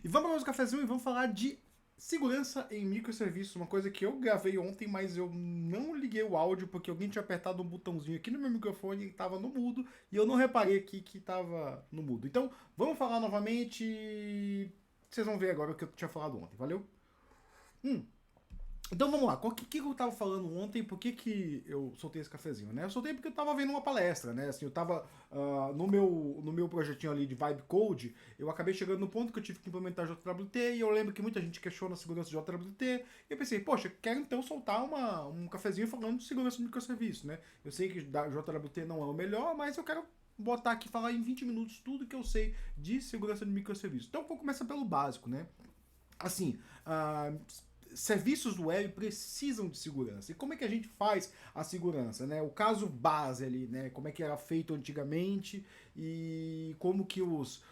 E vamos para mais um cafezinho e vamos falar de segurança em microserviços, uma coisa que eu gravei ontem, mas eu não liguei o áudio porque alguém tinha apertado um botãozinho aqui no meu microfone e estava no mudo e eu não reparei aqui que estava no mudo. Então, vamos falar novamente. Vocês vão ver agora o que eu tinha falado ontem, valeu? Hum, então vamos lá, o que eu tava falando ontem, por que que eu soltei esse cafezinho, né? Eu soltei porque eu tava vendo uma palestra, né? Assim, eu tava no meu projetinho ali de Vibe Code, eu acabei chegando no ponto que eu tive que implementar JWT e eu lembro que muita gente questiona a segurança de JWT e eu pensei, poxa, quero então soltar um cafezinho falando de segurança de microserviço, né? Eu sei que JWT não é o melhor, mas eu quero botar aqui e falar em 20 minutos tudo que eu sei de segurança de microserviço. Então vou começar pelo básico, né? Assim, serviços web precisam de segurança. E como é que a gente faz a segurança, né? O caso base ali, né? Como é que era feito antigamente e como que os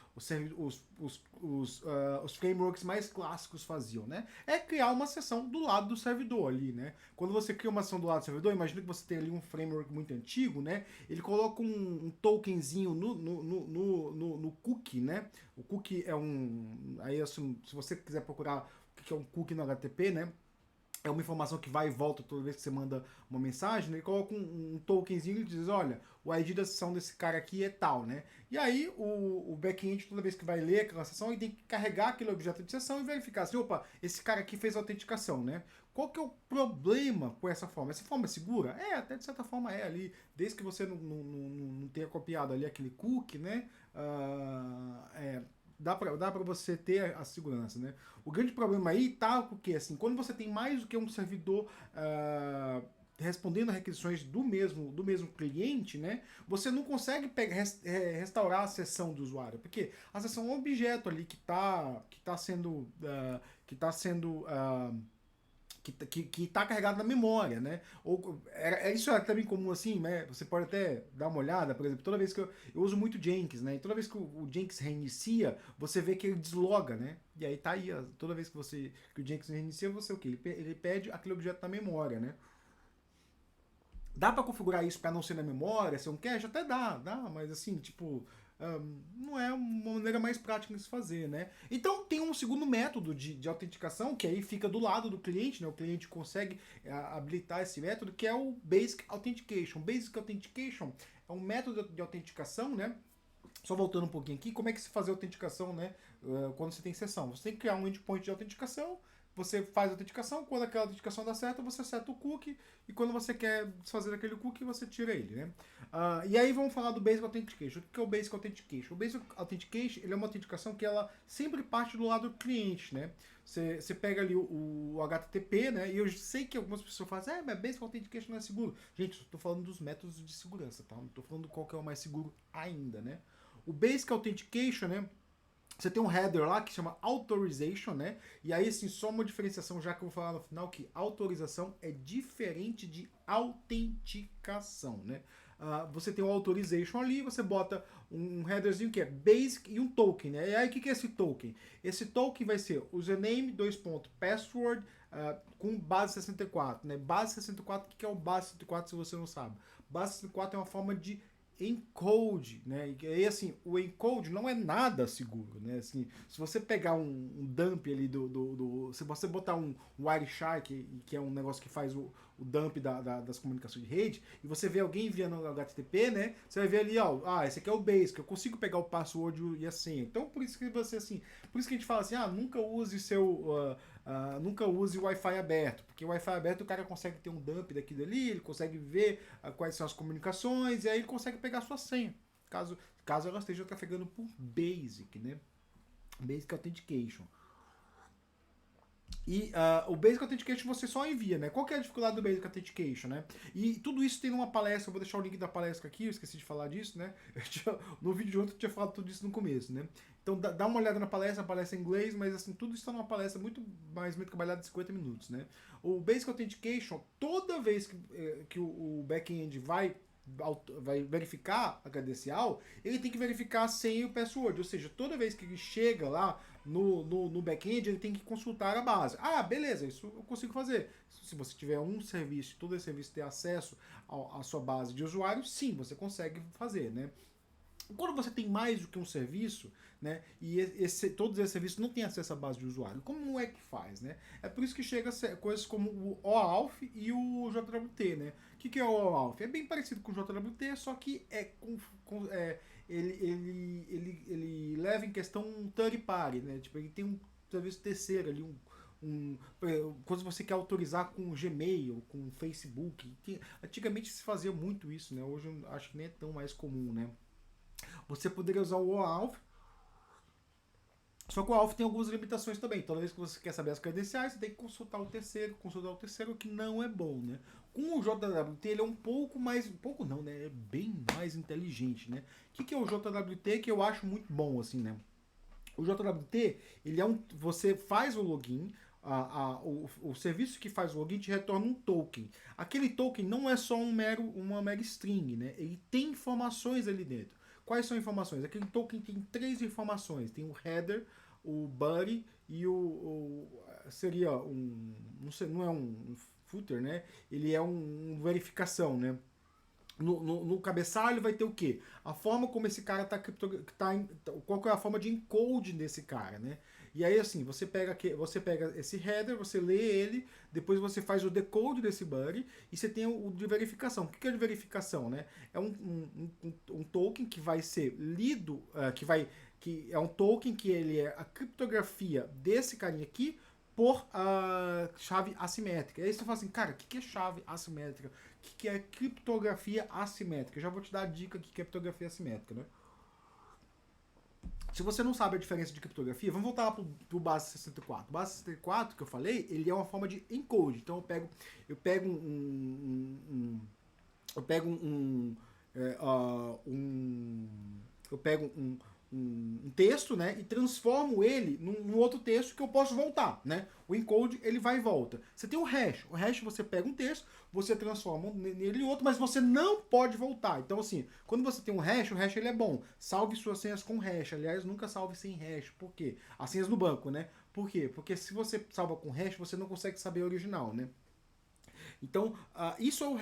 frameworks mais clássicos faziam, né? É criar uma seção do lado do servidor ali, né? Quando você cria uma seção do lado do servidor, imagina que você tem ali um framework muito antigo, né? Ele coloca um tokenzinho no cookie, né? O cookie é um... Aí, assim, se você quiser procurar o que é um cookie no HTTP, né? É uma informação que vai e volta toda vez que você manda uma mensagem, né? Ele coloca um tokenzinho e diz, olha, o ID da sessão desse cara aqui é tal, né? E aí o back-end, toda vez que vai ler aquela sessão, ele tem que carregar aquele objeto de sessão e verificar assim, opa, esse cara aqui fez a autenticação, né? Qual que é o problema com essa forma? Essa forma é segura? É, até de certa forma é ali, desde que você não tenha copiado ali aquele cookie, né? Dá pra você ter a segurança, né? O grande problema aí tá porque, assim, quando você tem mais do que um servidor respondendo a requisições do mesmo cliente, né? Você não consegue restaurar a sessão do usuário, porque a sessão é um objeto ali que tá sendo que está carregado na memória, né? Ou isso é também comum assim, né? Você pode até dar uma olhada, por exemplo, toda vez que eu uso muito Jenkins, né? E toda vez que o Jenkins reinicia, você vê que ele desloga, né? E aí tá aí, toda vez que o Jenkins reinicia, você o quê? Ele pede aquele objeto na memória, né? Dá para configurar isso para não ser na memória, ser um cache? Até dá, mas assim, tipo, não é uma maneira mais prática de se fazer, né? Então tem um segundo método de autenticação, que aí fica do lado do cliente, né? O cliente consegue habilitar esse método, que é o Basic Authentication. Basic Authentication é um método de autenticação, né? Só voltando um pouquinho aqui, como é que se faz a autenticação, né? Quando você tem sessão? Você tem que criar um endpoint de autenticação, você faz a autenticação, quando aquela autenticação dá certo, você seta o cookie, e quando você quer desfazer aquele cookie, você tira ele, né? E aí vamos falar do Basic Authentication. O que é o Basic Authentication? O Basic Authentication ele é uma autenticação que ela sempre parte do lado do cliente, né? Você pega ali o HTTP, né? E eu sei que algumas pessoas falam assim, mas Basic Authentication não é seguro. Gente, eu tô falando dos métodos de segurança, tá? Não tô falando qual que é o mais seguro ainda, né? O Basic Authentication, né? Você tem um header lá que chama Authorization, né? E aí, assim, só uma diferenciação, já que eu vou falar no final, que autorização é diferente de autenticação, né? Você tem o Authorization ali, você bota um headerzinho que é Basic e um token, né? E aí, o que é esse token? Esse token vai ser username, password, com base 64, né? Base 64, o que é o base 64 se você não sabe? Base 64 é uma forma de encode, né? E aí, assim, o encode não é nada seguro, né? Assim, se você pegar um dump ali se você botar um Wireshark, que é um negócio que faz o dump das comunicações de rede, e você vê alguém enviando o HTTP, né? Você vai ver ali, ó, esse aqui é o basic, eu consigo pegar o password e a senha. Então, por isso que você, assim, por isso que a gente fala assim, nunca use nunca use o Wi-Fi aberto, porque o Wi-Fi aberto o cara consegue ter um dump daqui e dali, ele consegue ver quais são as comunicações, e aí ele consegue pegar a sua senha, caso ela esteja trafegando por Basic, né? Basic Authentication. E o Basic Authentication você só envia, né? Qual que é a dificuldade do Basic Authentication, né? E tudo isso tem numa palestra, eu vou deixar o link da palestra aqui, eu esqueci de falar disso, né? No vídeo de ontem eu tinha falado tudo isso no começo, né? Então dá uma olhada na palestra, a palestra é em inglês, mas assim, tudo isso está numa palestra muito trabalhada de 50 minutos, né? O Basic Authentication, toda vez que o back-end vai verificar a credencial, ele tem que verificar a senha e o password. Ou seja, toda vez que ele chega lá no back-end, ele tem que consultar a base. Beleza, isso eu consigo fazer. Se você tiver um serviço, todo esse serviço ter acesso à sua base de usuários, sim, você consegue fazer, né? Quando você tem mais do que um serviço, né, e todos esses serviços não têm acesso à base de usuário, como é que faz, né? É por isso que chega a coisas como o OAuth e o JWT, né? O que é o OAuth? É bem parecido com o JWT, só que ele leva em questão um third party, né? Tipo, ele tem um serviço terceiro ali, quando você quer autorizar com Gmail, com Facebook. Antigamente se fazia muito isso, né? Hoje eu acho que nem é tão mais comum, né? Você poderia usar o OAuth, só que o OAuth tem algumas limitações também. Toda vez que você quer saber as credenciais, você tem que consultar o terceiro, que não é bom, né? Com o JWT, ele é um pouco mais, um pouco não, né? É bem mais inteligente, né? O que é o JWT que eu acho muito bom, assim, né? O JWT, ele é você faz o login, o serviço que faz o login te retorna um token. Aquele token não é só uma mera string, né? Ele tem informações ali dentro. Quais são informações? Aquele token tem 3 informações. Tem o header, o body e seria um, não sei, não é um footer, né? Ele é verificação, né? No cabeçalho vai ter o quê? A forma como esse cara qual que é a forma de encode desse cara, né? E aí assim, você pega esse header, você lê ele, depois você faz o decode desse body e você tem o de verificação. O que é de verificação, né? É um token que vai ser lido, que é um token que ele é a criptografia desse carinha aqui por chave assimétrica. Aí você fala assim, cara, o que é chave assimétrica? O que é criptografia assimétrica? Eu já vou te dar a dica do que é criptografia assimétrica, né? Se você não sabe a diferença de criptografia, vamos voltar lá pro base 64. O base 64 que eu falei, ele é uma forma de encode. Então eu pego eu pego eu pego um texto, né, e transformo ele num outro texto que eu posso voltar, né? O encode ele vai e volta. Você tem o hash você pega um texto, você transforma nele em outro, mas você não pode voltar. Então assim, quando você tem o hash ele é bom. Salve suas senhas com hash. Aliás, nunca salve sem hash. Por quê? As senhas no banco, né? Por quê? Porque se você salva com hash, você não consegue saber o original, né? Então, isso é o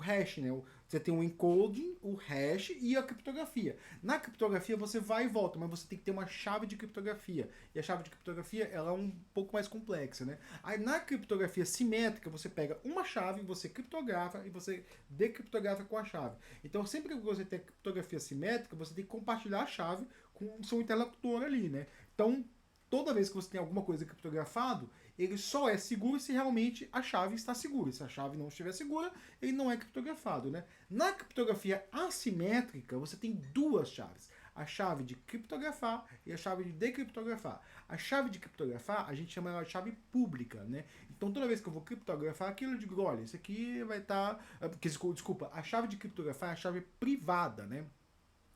hash, né? Você tem o encoding, o hash e a criptografia. Na criptografia você vai e volta, mas você tem que ter uma chave de criptografia. E a chave de criptografia ela é um pouco mais complexa, né? Aí na criptografia simétrica você pega uma chave, você criptografa e você decriptografa com a chave. Então sempre que você tem a criptografia simétrica, você tem que compartilhar a chave com o seu interlocutor ali, né? Então, toda vez que você tem alguma coisa criptografado, ele só é seguro se realmente a chave está segura. Se a chave não estiver segura, ele não é criptografado, né? Na criptografia assimétrica, você tem duas chaves. A chave de criptografar e a chave de decriptografar. A chave de criptografar, a gente chama ela de chave pública, né? Então, toda vez que eu vou criptografar aquilo, eu digo, olha, isso aqui vai estar... Desculpa, a chave de criptografar é a chave privada, né?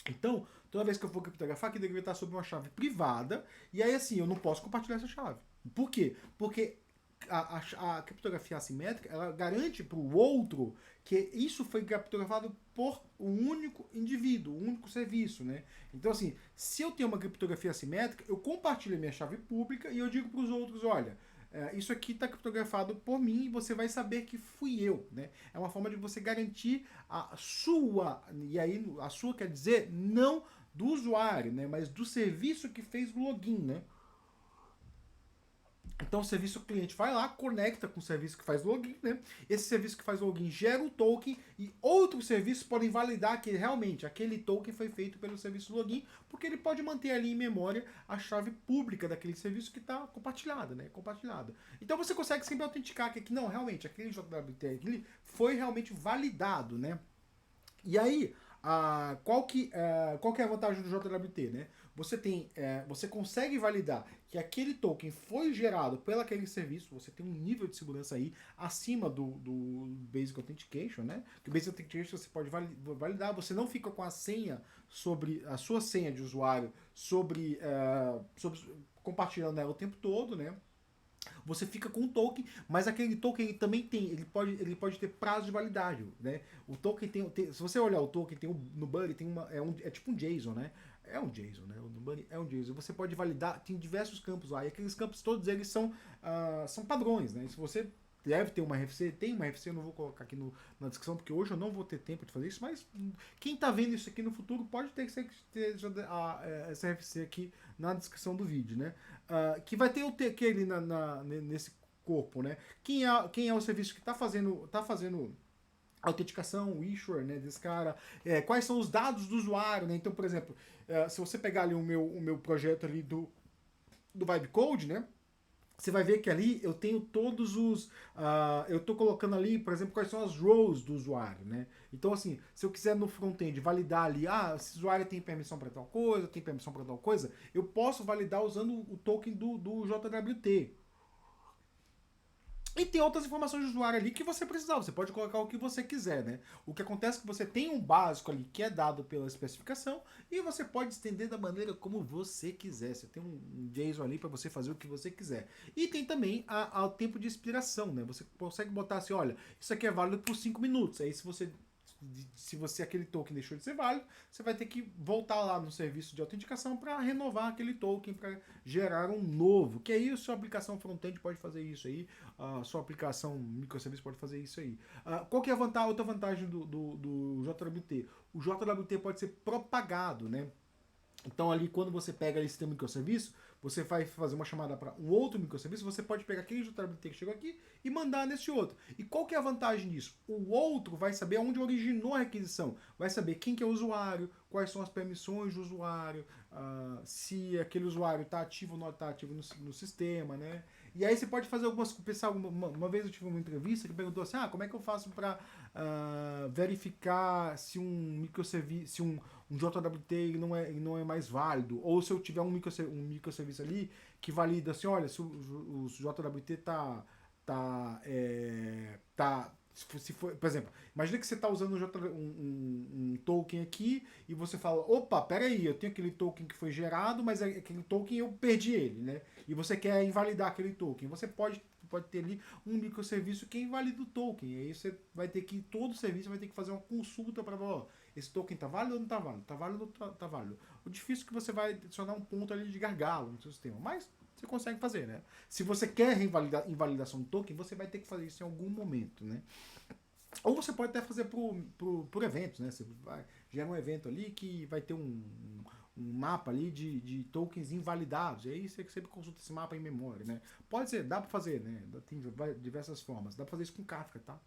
Então, toda vez que eu for criptografar, que deveria estar sob uma chave privada, e aí assim, eu não posso compartilhar essa chave. Por quê? Porque a criptografia assimétrica, ela garante para o outro que isso foi criptografado por um único indivíduo, um único serviço, né? Então, assim, se eu tenho uma criptografia assimétrica, eu compartilho a minha chave pública e eu digo para os outros, olha, isso aqui está criptografado por mim e você vai saber que fui eu, né? É uma forma de você garantir a sua, e aí a sua quer dizer não do usuário, né? Mas do serviço que fez o login, né? Então o serviço cliente vai lá, conecta com o serviço que faz login, né? Esse serviço que faz login gera o token e outros serviços podem validar que realmente aquele token foi feito pelo serviço login, porque ele pode manter ali em memória a chave pública daquele serviço que está compartilhada, né? Compartilhada. Então você consegue sempre autenticar que não, realmente, aquele JWT aquele foi realmente validado, né? E aí, qual que é a vantagem do JWT, né? Você consegue validar que aquele token foi gerado pelo aquele serviço, você tem um nível de segurança aí acima do Basic Authentication, né? Que o Basic Authentication você pode validar, você não fica com a senha sobre a sua senha de usuário sobre compartilhando ela o tempo todo, né? Você fica com um token, mas aquele token ele também ele pode ter prazo de validade, né? O token se você olhar o token, no Buddy é tipo um JSON, né? É um JSON, né? O Buddy é um JSON. Você pode validar, tem diversos campos lá, e aqueles campos todos eles são padrões, né? Se você deve ter uma RFC, tem uma RFC, eu não vou colocar aqui na descrição, porque hoje eu não vou ter tempo de fazer isso, mas quem está vendo isso aqui no futuro pode ter que ter essa RFC aqui na descrição do vídeo, né? Que vai ter o TQ ali nesse corpo, né? Quem é o serviço que está fazendo autenticação, o issuer, né, desse cara, quais são os dados do usuário, né? Então, por exemplo, se você pegar ali o meu projeto ali do Vibe Code, né? Você vai ver que ali eu tenho todos os. Eu estou colocando ali, por exemplo, quais são as roles do usuário, né? Então, assim, se eu quiser no front-end validar ali, esse usuário tem permissão para tal coisa, tem permissão para tal coisa, eu posso validar usando o token do JWT. E tem outras informações de usuário ali que você precisar. Você pode colocar o que você quiser, né? O que acontece é que você tem um básico ali que é dado pela especificação e você pode estender da maneira como você quiser. Você tem um JSON ali para você fazer o que você quiser. E tem também o tempo de expiração, né? Você consegue botar assim, olha, isso aqui é válido por 5 minutos. Aí se você aquele token deixou de ser válido, você vai ter que voltar lá no serviço de autenticação para renovar aquele token, para gerar um novo. Que aí a sua aplicação front-end pode fazer isso aí, a sua aplicação microserviço pode fazer isso aí. Qual que é a outra vantagem do JWT? O JWT pode ser propagado, né? Então ali quando você pega esse teu microserviço, você vai fazer uma chamada para um outro microserviço, você pode pegar aquele JWT que chegou aqui e mandar nesse outro. E qual que é a vantagem disso? O outro vai saber onde originou a requisição, vai saber quem que é o usuário, quais são as permissões do usuário, se aquele usuário está ativo ou não está ativo no sistema, né? E aí você pode fazer uma vez eu tive uma entrevista que perguntou assim, como é que eu faço para verificar se um microserviço, se um JWT ele não é mais válido, ou se eu tiver um microserviço ali que valida assim, olha, se o JWT se for, por exemplo, imagina que você está usando um token aqui e você fala, opa, peraí, eu tenho aquele token que foi gerado, mas aquele token eu perdi ele, né? E você quer invalidar aquele token. Você pode ter ali um microserviço que invalida o token. E aí você vai ter que, todo serviço vai ter que fazer uma consulta para ver, esse token tá válido ou não tá válido? Tá válido ou tá válido? O difícil é que você vai adicionar um ponto ali de gargalo no seu sistema, mas você consegue fazer, né? Se você quer invalidação do token, você vai ter que fazer isso em algum momento, né? Ou você pode até fazer por eventos, né? Você gera um evento ali que vai ter um mapa ali de tokens invalidados. E aí você sempre consulta esse mapa em memória, né? Pode ser, dá para fazer, né? Tem diversas formas. Dá para fazer isso com Kafka, tá?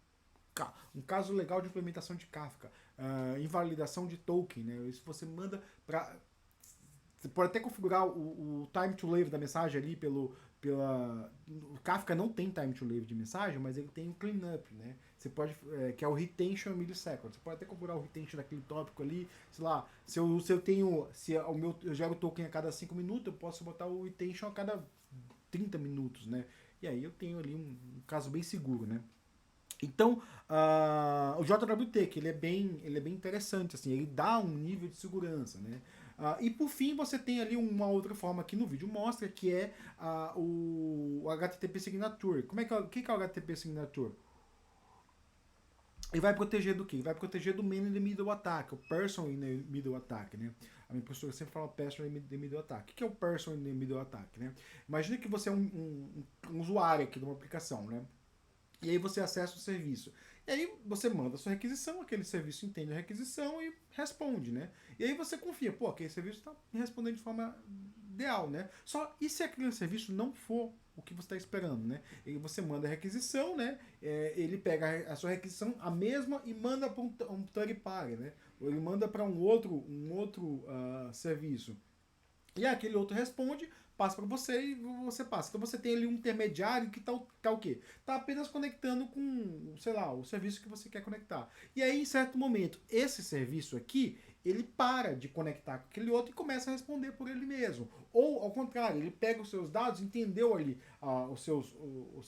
Um caso legal de implementação de Kafka. Invalidação de token, né? Isso você manda para... Você pode até configurar o time to live da mensagem ali o Kafka não tem time to live de mensagem, mas ele tem um cleanup, né? Você pode, que é o retention millisecond. Você pode até configurar o retention daquele tópico ali, sei lá, se eu gero token a cada 5 minutos, eu posso botar o retention a cada 30 minutos, né? E aí eu tenho ali um caso bem seguro, né? Então, o JWT, que ele é bem interessante, assim, ele dá um nível de segurança, né? E por fim, você tem ali uma outra forma que no vídeo mostra, que é o HTTP Signature. O que é o HTTP Signature? Ele vai proteger do quê? Ele vai proteger do Man in the Middle Attack, o Person in the Middle Attack, né? A minha professora sempre fala Person in the Middle Attack. O que é o Person in the Middle Attack, né? Imagina que você é um usuário aqui de uma aplicação, né? E aí você acessa o serviço. E aí você manda a sua requisição, aquele serviço entende a requisição e responde, né? E aí você confia, aquele serviço está me respondendo de forma ideal, né? E se aquele serviço não for o que você está esperando, né? E você manda a requisição, né? Ele pega a sua requisição, a mesma, e manda para um third party, né? Ou ele manda para um outro serviço. E aquele outro responde, passa para você e você passa. Então você tem ali um intermediário que tá o quê? Tá apenas conectando com, sei lá, o serviço que você quer conectar. E aí, em certo momento, esse serviço aqui, ele para de conectar com aquele outro e começa a responder por ele mesmo. Ou, ao contrário, ele pega os seus dados, entendeu ali os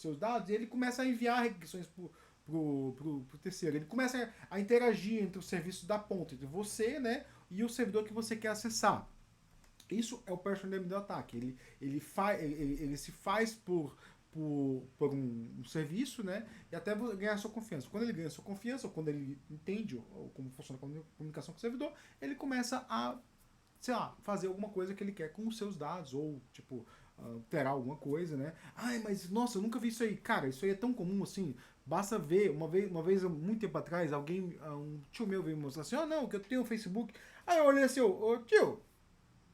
seus dados, e ele começa a enviar requisições pro terceiro. Ele começa a interagir entre o serviço da ponta, entre você, né, e o servidor que você quer acessar. Isso é o Person in the Middle Attack. Ele se faz por um serviço, né? E até ganhar sua confiança. Quando ele ganha sua confiança, ou quando ele entende como funciona a comunicação com o servidor, ele começa a, sei lá, fazer alguma coisa que ele quer com os seus dados, ou tipo, alterar alguma coisa, né? Ai, mas nossa, eu nunca vi isso aí. Cara, isso aí é tão comum assim. Basta ver, muito tempo atrás, um tio meu veio me mostrar assim, não, que eu tenho um Facebook. Aí eu olhei assim, ô tio,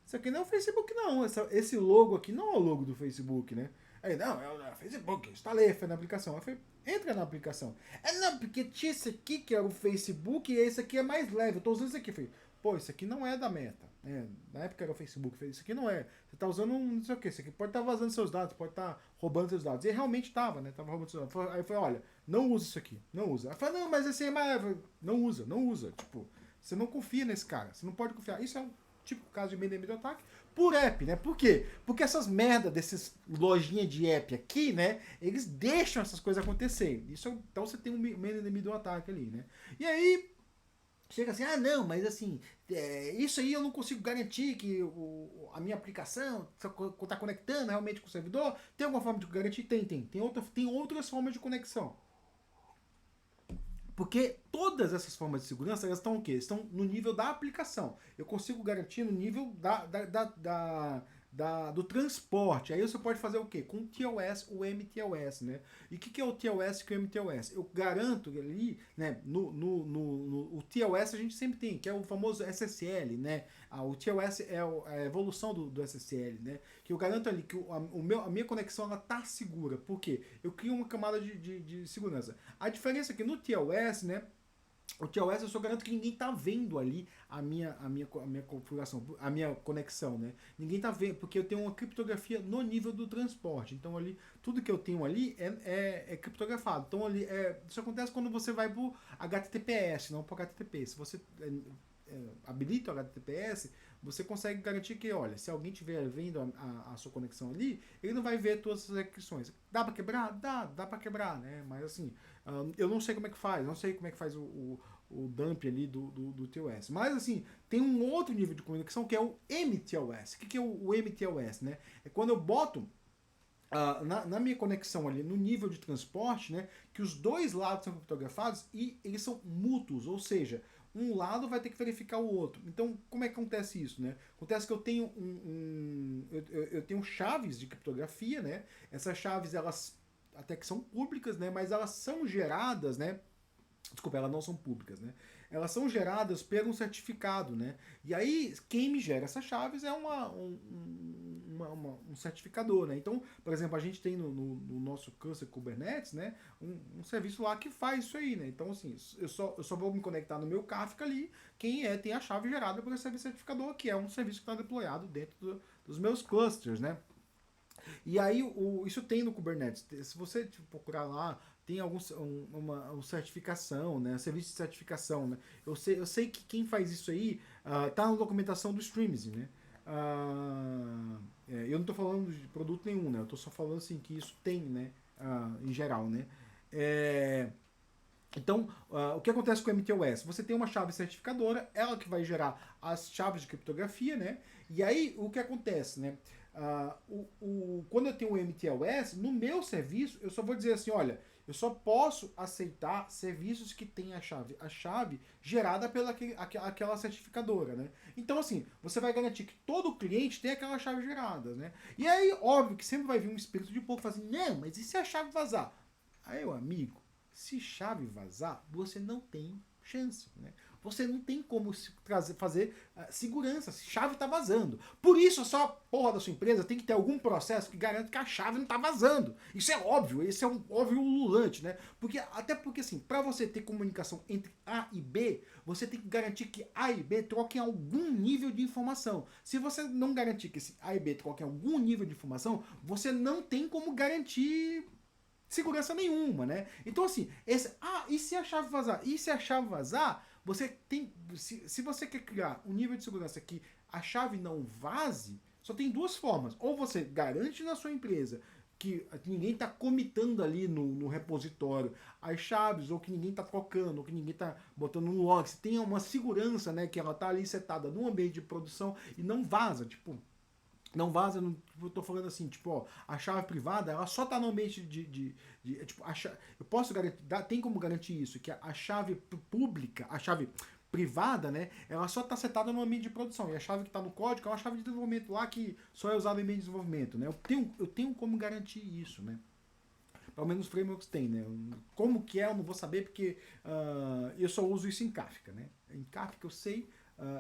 isso aqui não é o Facebook não, esse logo aqui não é o logo do Facebook, né? Aí, não, é o Facebook, eu instalei, foi na aplicação. Eu falei, entra na aplicação. Não, porque tinha esse aqui que era o Facebook e esse aqui é mais leve, eu tô usando esse aqui. Eu falei, pô, isso aqui não é da Meta, né? Na época era o Facebook, eu falei, isso aqui não é. Você tá usando um, não sei o que, isso aqui pode estar vazando seus dados, pode estar roubando seus dados. E realmente tava, né? Tava roubando seus dados. Aí eu falei, olha, não usa isso aqui, não usa. Aí eu falei, não, mas esse aí é mais... Não usa, não usa. Tipo, você não confia nesse cara, você não pode confiar. Isso é um tipo caso de meio de ataque por app, né? Por quê? Porque essas merda desses lojinha de app aqui, né? Eles deixam essas coisas acontecer. Então você tem um meio inimigo do ataque ali, né? E aí chega assim, não, mas assim, isso aí eu não consigo garantir que a minha aplicação está conectando realmente com o servidor. Tem alguma forma de garantir? Tem outras formas de conexão. Porque todas essas formas de segurança, elas estão o quê? Estão no nível da aplicação. Eu consigo garantir no nível do transporte. Aí você pode fazer o quê? Com o TLS, o MTLS, né? E o que é o TLS e o MTLS? Eu garanto ali, né? O TLS a gente sempre tem, que é o famoso SSL, né? O TLS é a evolução do SSL, né? Que eu garanto ali que a minha conexão ela tá segura. Por quê? Eu crio uma camada de segurança. A diferença é que no TLS, né? O TLS eu só garanto que ninguém tá vendo ali a minha configuração, a minha conexão, né? Ninguém tá vendo, porque eu tenho uma criptografia no nível do transporte. Então ali, tudo que eu tenho ali é criptografado. Então ali, isso acontece quando você vai pro HTTPS, não pro HTTP. Se você habilita o HTTPS, você consegue garantir que, olha, se alguém estiver vendo a sua conexão ali, ele não vai ver todas as restrições. Dá para quebrar? Dá para quebrar, né? Mas assim, eu não sei como é que faz, não sei como é que faz o dump ali do TLS. Mas assim, tem um outro nível de conexão que é o MTLS. O que é o MTLS, né? É quando eu boto na minha conexão ali, no nível de transporte, né, que os dois lados são criptografados e eles são mútuos, ou seja, um lado vai ter que verificar o outro. Então, como é que acontece isso, né? Acontece que eu tenho eu tenho chaves de criptografia, né? Essas chaves, elas até que são públicas, né? Mas elas são geradas, né? Desculpa, elas não são públicas, né? Elas são geradas por um certificado, né? E aí, quem me gera essas chaves é um certificador, né? Então, por exemplo, a gente tem no nosso cluster Kubernetes, né? Um serviço lá que faz isso aí, né? Então, assim, eu só vou me conectar no meu Kafka ali, quem tem a chave gerada por esse certificador, que é um serviço que está deployado dentro dos meus clusters, né? E aí, isso tem no Kubernetes. Se você procurar lá, tem uma certificação, né? Serviço de certificação, né? Eu sei que quem faz isso aí tá na documentação do Streams, né? Eu não estou falando de produto nenhum, né? Eu estou só falando assim que isso tem, né? Em geral, né? Então, o que acontece com o MTOS? Você tem uma chave certificadora, ela que vai gerar as chaves de criptografia, né? E aí, o que acontece, né? Quando eu tenho o MTLS, no meu serviço, eu só vou dizer assim, olha, eu só posso aceitar serviços que têm a chave gerada pela aquela certificadora, né? Então, assim, você vai garantir que todo cliente tem aquela chave gerada, né? E aí, óbvio que sempre vai vir um espírito de pouco e falar assim, não, mas e se a chave vazar? Aí, meu amigo, se chave vazar, você não tem chance, né? Você não tem como fazer segurança, se chave está vazando. Por isso, a sua porra da sua empresa tem que ter algum processo que garanta que a chave não está vazando. Isso é óbvio, esse é um óbvio ululante, né? Até porque, assim, para você ter comunicação entre A e B, você tem que garantir que A e B troquem algum nível de informação. Se você não garantir que esse A e B troquem algum nível de informação, você não tem como garantir segurança nenhuma, né? Então, assim, e se a chave vazar? E se a chave vazar, você tem. Se você quer criar um nível de segurança que a chave não vaze, só tem duas formas. Ou você garante na sua empresa que ninguém está comitando ali no repositório as chaves, ou que ninguém está trocando, ou que ninguém está botando no log. Você tem uma segurança, né, que ela está ali setada no ambiente de produção e não vaza, tipo. Não vaza, eu tô falando assim, tipo, ó, a chave privada, ela só tá no ambiente tipo, eu posso garantir, tem como garantir isso, que a chave pública, a chave privada, né, ela só está setada no ambiente de produção. E a chave que está no código é uma chave de desenvolvimento lá que só é usada em ambiente de desenvolvimento, né? Eu tenho como garantir isso, né? Pelo menos os frameworks têm, né? Como que é, eu não vou saber, porque eu só uso isso em Kafka, né? Em Kafka eu sei,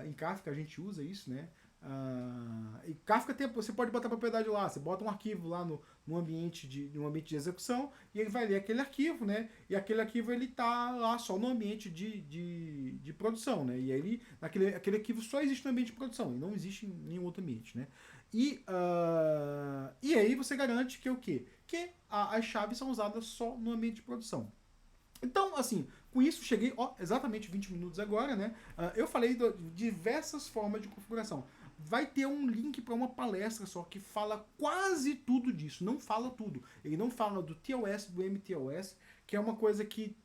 em Kafka a gente usa isso, né? E Kafka você pode botar propriedade lá, você bota um arquivo lá no ambiente de execução e ele vai ler aquele arquivo, né? E aquele arquivo ele tá lá só no ambiente de produção, né? E aí aquele arquivo só existe no ambiente de produção e não existe em nenhum outro ambiente, né? E aí você garante que o quê? Que as chaves são usadas só no ambiente de produção. Então, assim, com isso cheguei, exatamente 20 minutos agora, né? Eu falei de diversas formas de configuração. Vai ter um link para uma palestra só que fala quase tudo disso. Não fala tudo. Ele não fala do TLS, do MTLS, que é uma coisa que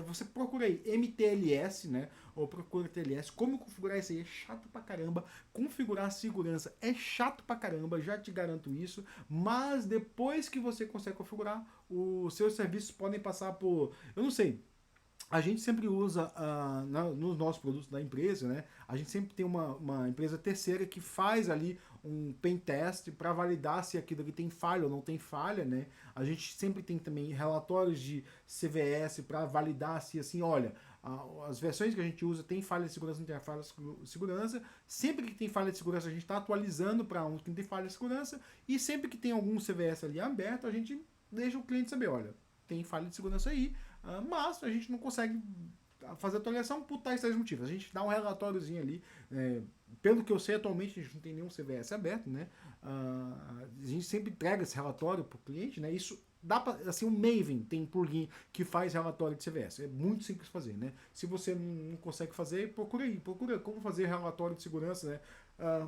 você procura aí MTLS, né? Ou procura TLS. Como configurar isso aí é chato pra caramba. Configurar a segurança é chato pra caramba, já te garanto isso. Mas depois que você consegue configurar, os seus serviços podem passar por, eu não sei, a gente sempre usa nos nossos produtos da empresa, né? A gente sempre tem uma empresa terceira que faz ali um pen test para validar se aquilo ali tem falha ou não tem falha, né? A gente sempre tem também relatórios de CVS para validar se, assim, olha, as versões que a gente usa tem falha de segurança, não tem falha de segurança. Sempre que tem falha de segurança, a gente está atualizando para um que não tem falha de segurança. E sempre que tem algum CVS ali aberto, a gente deixa o cliente saber, olha, tem falha de segurança aí, mas a gente não consegue fazer atualização por tais motivos. A gente dá um relatóriozinho ali. Pelo que eu sei, atualmente a gente não tem nenhum CVS aberto, né? A gente sempre entrega esse relatório para o cliente, né? Isso dá para, assim, o Maven tem um plugin que faz relatório de CVS. É muito simples fazer, né? Se você não consegue fazer, procura como fazer relatório de segurança, né?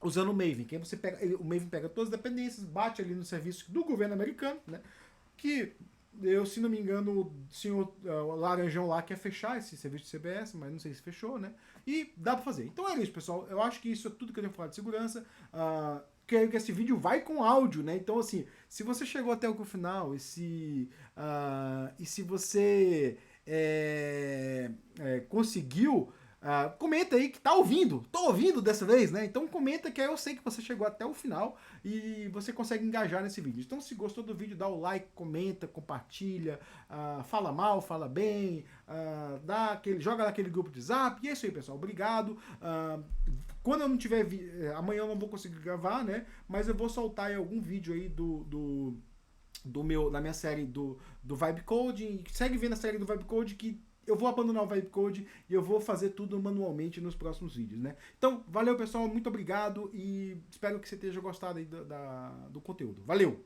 Usando o Maven, que aí você pega, o Maven pega todas as dependências, bate ali no serviço do governo americano, né? Que eu, se não me engano, o senhor Laranjão lá quer fechar esse serviço de CBS, mas não sei se fechou, né? E dá pra fazer. Então é isso, pessoal. Eu acho que isso é tudo que eu tenho falado de segurança. Quero que esse vídeo vai com áudio, né? Então, assim, se você chegou até o final e se você conseguiu, comenta aí que tá ouvindo. Tô ouvindo dessa vez, né? Então comenta que aí eu sei que você chegou até o final e você consegue engajar nesse vídeo. Então se gostou do vídeo, dá o like, comenta, compartilha, fala mal, fala bem, joga naquele grupo de zap. E é isso aí, pessoal. Obrigado. Quando eu não tiver amanhã eu não vou conseguir gravar, né? Mas eu vou soltar aí algum vídeo aí da minha série do Vibe Coding. Segue vendo a série do Vibe Coding que eu vou abandonar o Vibe Code e eu vou fazer tudo manualmente nos próximos vídeos, né? Então, valeu, pessoal, muito obrigado e espero que você tenha gostado aí do conteúdo. Valeu!